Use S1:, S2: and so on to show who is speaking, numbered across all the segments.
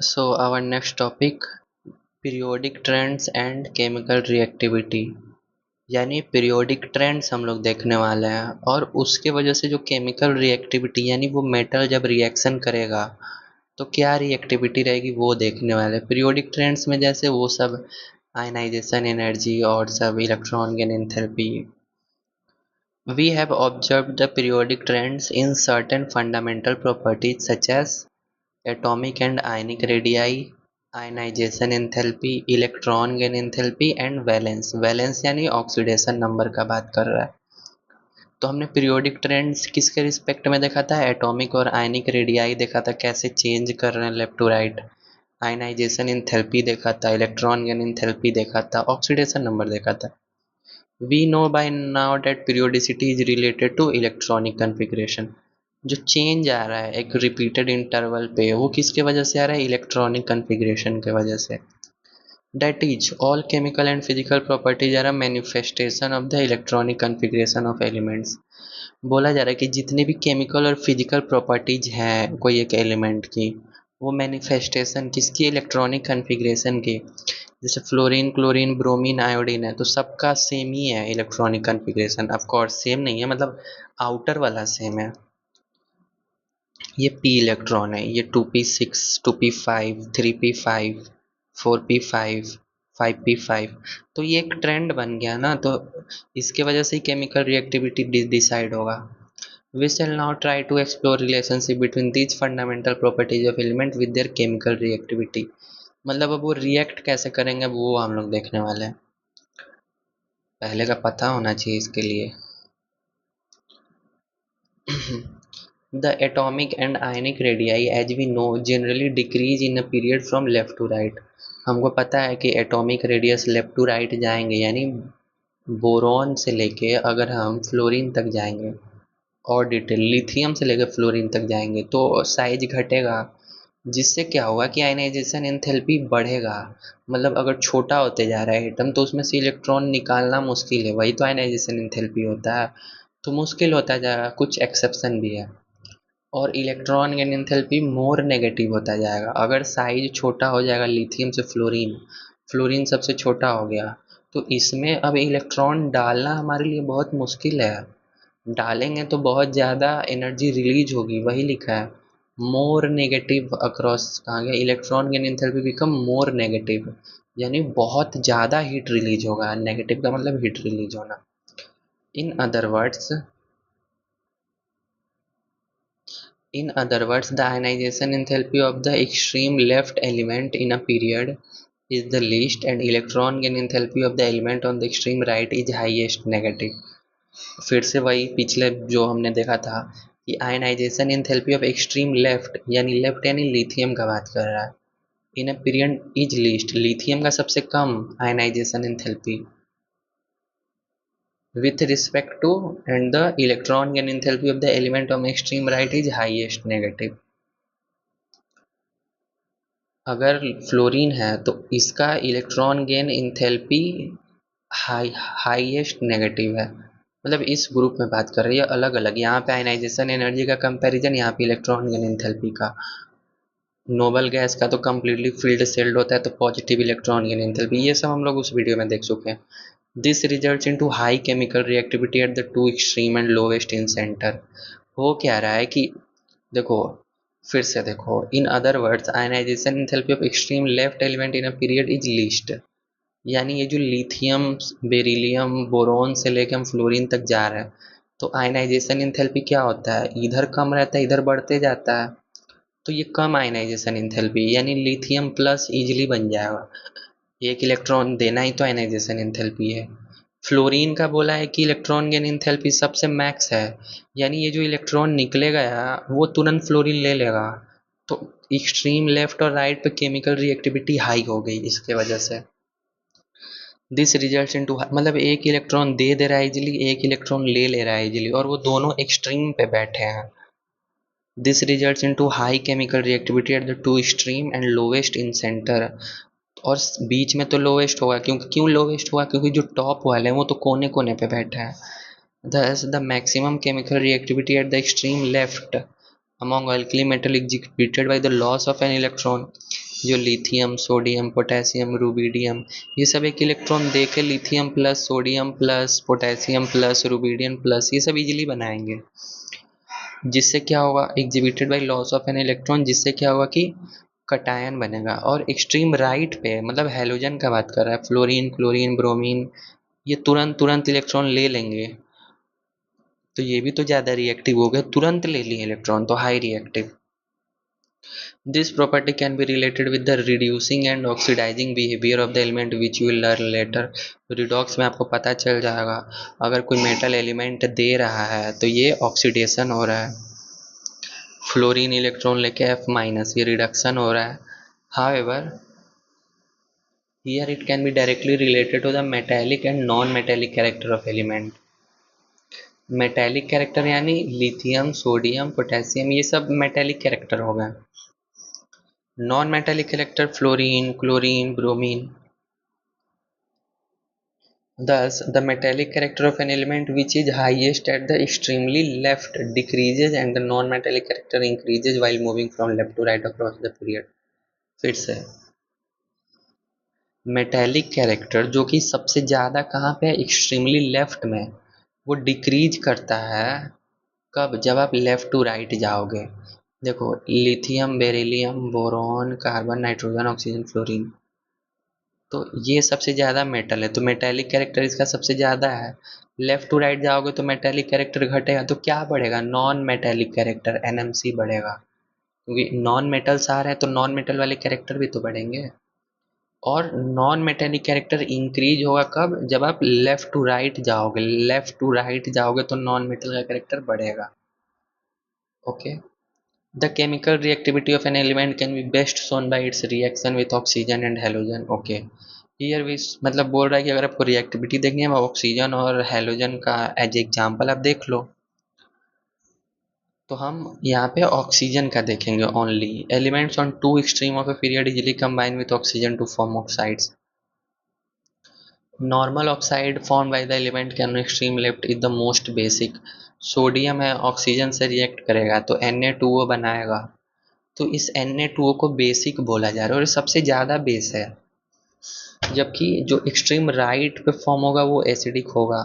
S1: So our next topic periodic trends and chemical reactivity यानी periodic trends हम लोग देखने वाले हैं और उसके वजह से जो केमिकल रिएक्टिविटी यानी वो मेटल जब रिएक्शन करेगा तो क्या रिएक्टिविटी रहेगी वो देखने वाले हैं। पीरियोडिक ट्रेंड्स में जैसे वो सब आयनाइजेशन एनर्जी और सब electron gain enthalpy. We have observed the periodic trends in certain fundamental properties such as atomic and ionic radii, ionization enthalpy, electron gain enthalpy and valence. Valence यानी oxidation number का बात कर रहा है। तो हमने पीरियोडिक ट्रेंड्स किसके respect में देखा था? एटॉमिक और आयनिक रेडियाई देखा था, कैसे चेंज कर रहे हैं left to right. Ionisation enthalpy देखा था, इलेक्ट्रॉन गेन एंथैल्पी देखा था, ऑक्सीडेशन नंबर देखा था। We know by now that periodicity is related to electronic configuration। जो चेंज आ रहा है एक रिपीटेड इंटरवल पे वो किसके वजह से आ रहा है? इलेक्ट्रॉनिक कन्फिग्रेशन के वजह से। That is, all chemical and physical properties are a manifestation of the electronic configuration of elements। बोला जा रहा है कि जितने भी केमिकल और फिजिकल प्रॉपर्टीज हैं कोई एक एलिमेंट की, वो मैनिफेस्टेशन किसकी? इलेक्ट्रॉनिक कन्फिग्रेशन की। जैसे फ्लोरीन, क्लोरीन, ब्रोमीन, आयोडीन है तो सबका सेम ही है electronic configuration. Of course same नहीं है, मतलब आउटर वाला सेम है। ये p इलेक्ट्रॉन है, ये 2p6, 2p5, 3p5, 4p5, 5p5। तो ये एक ट्रेंड बन गया ना, तो इसके वजह से ही केमिकल रिएक्टिविटी डिसाइड होगा। We shall now try to explore relationship between these fundamental properties of element with their chemical reactivity। मतलब अब वो रिएक्ट कैसे करेंगे वो हम लोग देखने वाले हैं। पहले का पता होना चाहिए इसके लिए। The atomic and ionic radii as we know generally decrease in a period from left to right। हमको पता है कि atomic radius left to right जाएंगे, यानी बोरॉन से लेके अगर हम फ्लोरीन तक जाएंगे और डिटेल लिथियम से लेकर फ्लोरीन तक जाएंगे तो साइज घटेगा, जिससे क्या होगा कि आयनाइजेशन एंथैल्पी बढ़ेगा। मतलब अगर छोटा होते जा रहा है एटम तो उसमें से इलेक्ट्रॉन निकालना मुश्किल है, वही तो आयनाइजेशन एंथैल्पी होता है। तो मुश्किल होता जाएगा, कुछ एक्सेप्शन भी है। और electron gain enthalpy more negative होता जाएगा। अगर साइज छोटा हो जाएगा लिथियम से फ्लोरीन, फ्लोरीन सबसे छोटा हो गया, तो इसमें अब इलेक्ट्रॉन डालना हमारे लिए बहुत मुश्किल है। डालेंगे तो बहुत ज़्यादा एनर्जी रिलीज होगी, वही लिखा है मोर नेगेटिव अक्रॉस। कहाँ गया? Electron gain enthalpy become more negative, यानी बहुत ज़्यादा हीट रिलीज होगा। नेगेटिव का मतलब हीट रिलीज होना। In other words, the ionization enthalpy of the extreme left element in a period is the least and electron gain enthalpy of the element on the extreme right is highest negative। फिर से वही पिछले जो हमने देखा था कि ionization enthalpy of extreme left यानी लेफ्ट यानी लिथियम का बात कर रहा है। In a period is least, lithium का सबसे कम ionization enthalpy with respect to, and the electron gain enthalpy of the element on extreme right is highest negative। अगर फ्लोरीन है तो इसका electron gain enthalpy highest negative है। मतलब इस ग्रुप में बात कर रही है अलग अलग, यहाँ पे आयनाइजेशन एनर्जी का कंपैरिजन, यहाँ पे इलेक्ट्रॉन गेन इंथैल्पी का। नोबल गैस का तो कम्प्लीटली फील्ड सेल्ड होता है तो पॉजिटिव इलेक्ट्रॉन गेन इंथैल्पी, ये सब हम लोग उस वीडियो में देख चुके हैं। This results into high chemical reactivity at the two extreme and lowest in centre. हो क्या रहा है कि देखो, फिर से देखो, in other words ionisation enthalpy of extreme left element in a period is least. यानी ये जो लिथियम, बेरिलियम, बोरोन से लेके हम फ्लोरीन तक जा रहे हैं तो आयनाइजेशन एंथैल्पी क्या होता है? इधर कम रहता है, इधर बढ़ते जाता है। तो ये कम आयनाइजेशन एंथैल्पी यानी लिथियम प्लस इजीली बन जाएगा। एक इलेक्ट्रॉन देना ही तो आयनाइजेशन एंथैल्पी है। फ्लोरीन का बोला है कि इलेक्ट्रॉन गेन एंथैल्पी सबसे मैक्स है, यानी ये जो इलेक्ट्रॉन निकलेगा वो तुरंत फ्लोरीन ले लेगा। तो एक्सट्रीम लेफ्ट और राइट पे केमिकल रिएक्टिविटी हाई हो गई इसके वजह से। दिस रिजल्ट्स इनटू, मतलब एक इलेक्ट्रॉन दे रहा है इजीली, एक इलेक्ट्रॉन ले रहा है इजीली, और वो दोनों एक्सट्रीम पे बैठे हैं। This results into high chemical reactivity at the two extreme and lowest in centre. और बीच में तो लोवेस्ट होगा, क्योंकि क्यों लोवेस्ट हुआ? क्योंकि जो टॉप वाले हैं वो तो कोने कोने पे बैठे हैं। Thus, the maximum chemical reactivity at the extreme left among alkali metal is exhibited by the loss of an electron। जो लिथियम, सोडियम, पोटेशियम, रुबिडियम, ये सब एक इलेक्ट्रॉन दे के lithium plus sodium plus potassium plus rubidium plus ये सब easily बनाएंगे। जिससे क्या होगा, exhibited by loss of an electron, जिससे क्या होगा कि कटायन बनेगा। और एक्सट्रीम राइट पे मतलब हैलोजन का बात कर रहा है, फ्लोरीन, क्लोरीन, ब्रोमीन, ये तुरंत तुरंत इलेक्ट्रॉन ले लेंगे। तो ये भी तो ज़्यादा रिएक्टिव हो गए, तुरंत ले लिए इलेक्ट्रॉन, तो high reactive. This property can be related with the reducing and oxidising behaviour of the element which you will learn later. Redox में आपको पता चल जाएगा, अगर कोई मेटल एलिमेंट दे रहा है तो ये ऑक्सीडेशन हो रहा है, फ्लोरीन इलेक्ट्रॉन लेके F माइनस, ये रिडक्शन हो रहा है। However here it can be directly related to the metallic and non-metallic character of element। Metallic character यानी लिथियम, सोडियम, पोटेशियम, ये सब मेटेलिक कैरेक्टर हो गए। Non metallic character fluorine, chlorine, bromine. Thus, the metallic character of an element which is highest at the extremely left decreases and the non-metallic character increases while moving from left to right across the period। फिर से metallic character जो कि सबसे ज़्यादा कहाँ पे है, extremely left में, वो डिक्रीज करता है कब, जब आप लेफ़्ट टू राइट जाओगे। देखो lithium, beryllium, boron, carbon, nitrogen, oxygen, fluorine, तो ये सबसे ज़्यादा मेटल है, तो मेटेलिक कैरेक्टर इसका सबसे ज़्यादा है। लेफ़्ट टू राइट जाओगे तो मेटेलिक कैरेक्टर घटेगा, तो क्या बढ़ेगा, नॉन मेटेलिक कैरेक्टर NMC बढ़ेगा, क्योंकि नॉन मेटल्स आ रहे हैं तो नॉन मेटल वाले कैरेक्टर भी तो बढ़ेंगे। और नॉन मेटेलिक कैरेक्टर इंक्रीज होगा कब, जब आप लेफ़्ट टू राइट जाओगे, लेफ़्ट टू राइट जाओगे तो नॉन मेटल का कैरेक्टर बढ़ेगा। Okay. The chemical reactivity of an element can be best shown by its reaction with oxygen and halogen। Okay, here we मतलब बोल रहा है कि अगर आपको रिएक्टिविटी देखनी है ऑक्सीजन और हेलोजन का एज एग्जांपल आप देख लो। तो हम यहाँ पे ऑक्सीजन का देखेंगे only. Elements on two extreme of a period easily combine with oxygen to form oxides. Normal oxide form by the element can extreme left is the most basic. Sodium है, oxygen से react करेगा तो Na2O बनाएगा, तो इस Na2O को basic बोला जा रहा है और सबसे ज़्यादा बेस है। जबकि जो एक्सट्रीम राइट पे फॉर्म होगा वो एसिडिक होगा।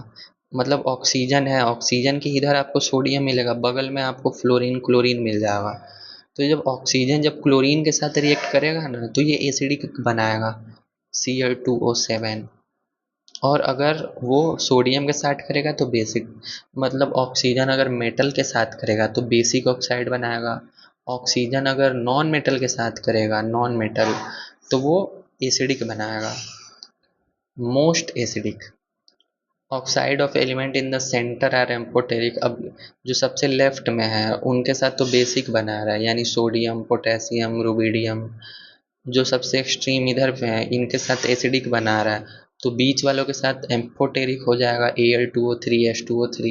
S1: मतलब ऑक्सीजन है, ऑक्सीजन के इधर आपको सोडियम मिलेगा, बगल में आपको फ्लोरीन, क्लोरीन मिल जाएगा। तो जब ऑक्सीजन जब क्लोरीन के साथ रिएक्ट करेगा ना तो ये एसिडिक बनाएगा, Cl2O7। और अगर वो सोडियम के साथ करेगा तो बेसिक, मतलब ऑक्सीजन अगर मेटल के साथ करेगा तो बेसिक ऑक्साइड बनाएगा, ऑक्सीजन अगर नॉन मेटल के साथ करेगा, नॉन मेटल, तो वो एसिडिक बनाएगा, most acidic. Oxide of element in the centre are amphoteric. अब जो सबसे लेफ्ट में है उनके साथ तो बेसिक बना रहा है, यानी सोडियम, पोटेशियम, रुबिडियम। जो सबसे एक्सट्रीम इधर पे है इनके साथ एसिडिक बना रहा है, तो बीच वालों के साथ एम्फोटेरिक हो जाएगा, Al2O3, H2O3।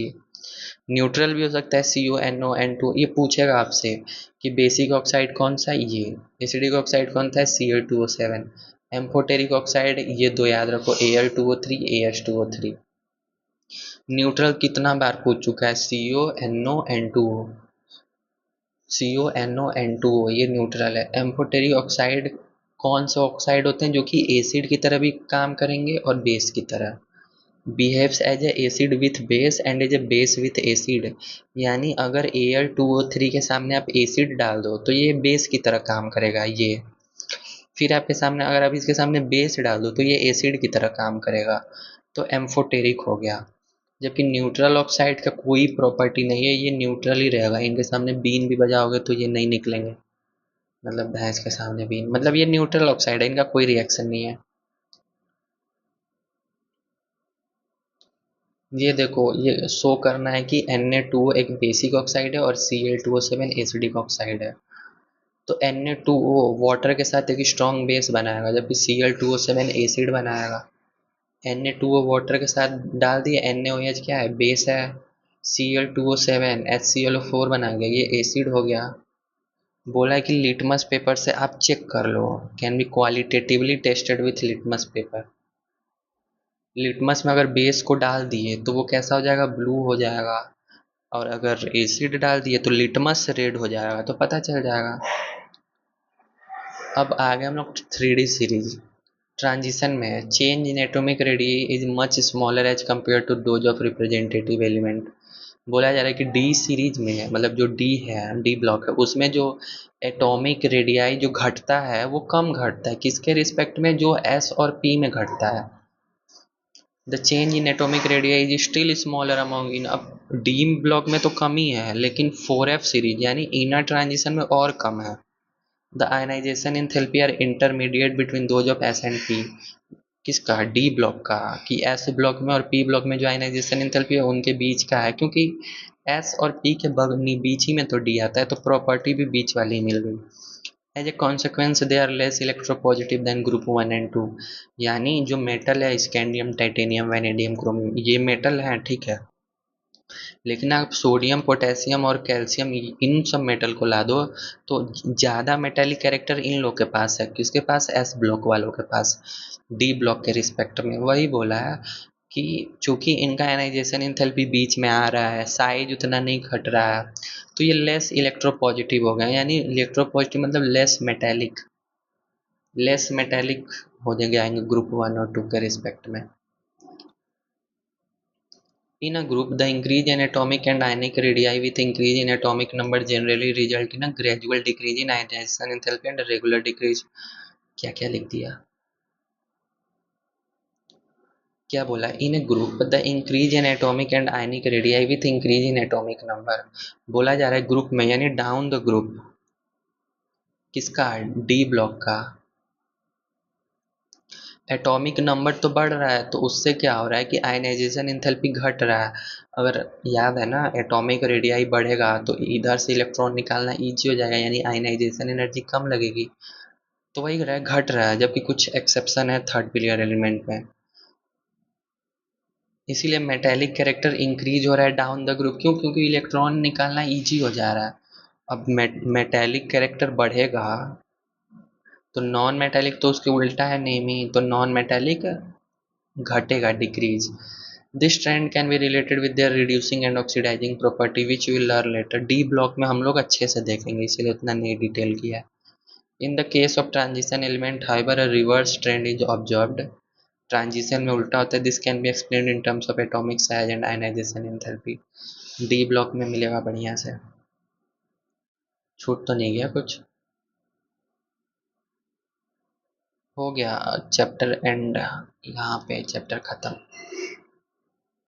S1: न्यूट्रल भी हो सकता है, CONO, N2। ये पूछेगा आपसे कि बेसिक ऑक्साइड कौन सा, ये एसिडिक ऑक्साइड कौन सा है, Cl2O7। एम्फोटेरिक ऑक्साइड ये दो याद रखो, Al2O3, AH2O3। न्यूट्रल कितना बार पूछ चुका है, CONO, N2O। CONO, N2O ये न्यूट्रल है। एम्फोटेरिक ऑक्साइड कौन से ऑक्साइड होते हैं जो कि एसिड की तरह भी काम करेंगे और बेस की तरह। Behaves as a acid with base and as a base with acid, यानी अगर Al2O3 के सामने आप एसिड डाल दो तो ये बेस की तरह काम करेगा ये, फिर आपके सामने अगर आप इसके सामने बेस डाल दो तो ये एसिड की तरह काम करेगा, तो एम्फोटेरिक हो गया। जबकि न्यूट्रल ऑक्साइड का कोई प्रॉपर्टी नहीं है, ये न्यूट्रल ही रहेगा, इनके सामने बीन भी बजाओगे तो ये नहीं निकलेंगे, मतलब भैंस के सामने बीन, मतलब ये न्यूट्रल ऑक्साइड है, इनका कोई रिएक्शन नहीं है। ये देखो ये शो करना है कि Na2O एक बेसिक ऑक्साइड है और Cl2O7 एसिडिक ऑक्साइड है। तो Na2O वाटर के साथ एक स्ट्रॉन्ग बेस बनाएगा, जबकि Cl2O7 एसिड बनाएगा। Na2O वाटर के साथ डाल दिए, NaOH क्या है, बेस है, Cl2O7 HClO4 बना गया, ये एसिड हो गया। बोला है कि लिटमस पेपर से आप चेक कर लो, can be qualitatively tested with litmus paper. Litmus में अगर बेस को डाल दिए तो वो कैसा हो जाएगा, ब्लू हो जाएगा, और अगर एसिड डाल दिए तो लिटमस रेड हो जाएगा, तो पता चल जाएगा। अब आ गए हम लोग 3D सीरीज। ट्रांजिशन में change in atomic radius is much smaller as compare to those of representative element. बोला जा रहा है कि डी सीरीज में, मतलब जो डी है, डी ब्लॉक है, उसमें जो एटॉमिक रेडियाई जो घटता है वो कम घटता है, किसके रिस्पेक्ट में, जो एस और पी में घटता है। The change in atomic radii is still smaller among इन। अब डी ब्लॉक में तो कम ही है, लेकिन 4F सीरीज यानी इनर ट्रांजिशन में और कम है। The ionisation enthalpy are intermediate between those of S and P. किसका, डी ब्लॉक का, कि एस ब्लॉक में और पी ब्लॉक में जो आयनाइजेशन एंथैल्पी है उनके बीच का है, क्योंकि एस और पी के बीच ही में तो डी आता है, तो प्रॉपर्टी भी बीच वाली ही मिल गई। As a consequence they are less electropositive than group 1 and 2। यानी जो मेटल है, स्कैंडियम, टाइटेनियम, वैनेडियम, क्रोमियम, ये मेटल है, ठीक है, लेकिन आप सोडियम, पोटेशियम और कैल्शियम, इन सब मेटल को ला दो तो ज़्यादा मेटेलिक कैरेक्टर इन लोग के पास है, किसके पास, एस ब्लॉक वालों के पास, डी ब्लॉक के रिस्पेक्ट में। वही बोला है कि चूंकि इनका आयनाइजेशन एंथैल्पी बीच में आ रहा है, साइज उतना नहीं घट रहा है, तो ये लेस इलेक्ट्रोपॉजिटिव हो गए, यानी इलेक्ट्रोपॉजिटिव मतलब लेस मेटेलिक हो जाएंगे ग्रुप 1 और 2 के रिस्पेक्ट में। In a group, the increase in atomic and ionic radii with increase in atomic number generally result in a gradual decrease in ionization enthalpy and a regular decrease। क्या क्या लिख दिया, क्या बोला, in a group the increase in atomic and ionic radii with increase in atomic number. बोला जा रहा है ग्रुप में, यानी डाउन द ग्रुप, किसका, डी ब्लॉक का, एटॉमिक नंबर तो बढ़ रहा है, तो उससे क्या हो रहा है कि आयनाइजेशन एंथैल्पी घट रहा है। अगर याद है ना, एटॉमिक रेडियाई बढ़ेगा तो इधर से इलेक्ट्रॉन निकालना इजी हो जाएगा, यानी आयनाइजेशन एनर्जी कम लगेगी, तो वही रहा है, घट रहा है, जबकि कुछ एक्सेप्शन है थर्ड पीरियड एलिमेंट में। इसीलिए मेटेलिक कैरेक्टर इंक्रीज हो रहा है डाउन द ग्रुप, क्यों, क्योंकि इलेक्ट्रॉन निकालना इजी हो जा रहा है। अब मेटेलिक कैरेक्टर बढ़ेगा तो नॉन मेटेलिक तो उसके उल्टा है नेम ही, तो नॉन मेटेलिक घटेगा, decrease. This trend can be related with their reducing and oxidising property which will learn later. D block में हम लोग अच्छे से देखेंगे, इसीलिए उतना नहीं डिटेल किया है। In the case of transition element however a reverse trend is observed. Transition में उल्टा होता है, this can be explain in terms of atomic size and ionisation enthalpy. D block में मिलेगा बढ़िया से, छूट तो नहीं गया कुछ, हो गया चैप्टर एंड, यहाँ पे चैप्टर खत्म।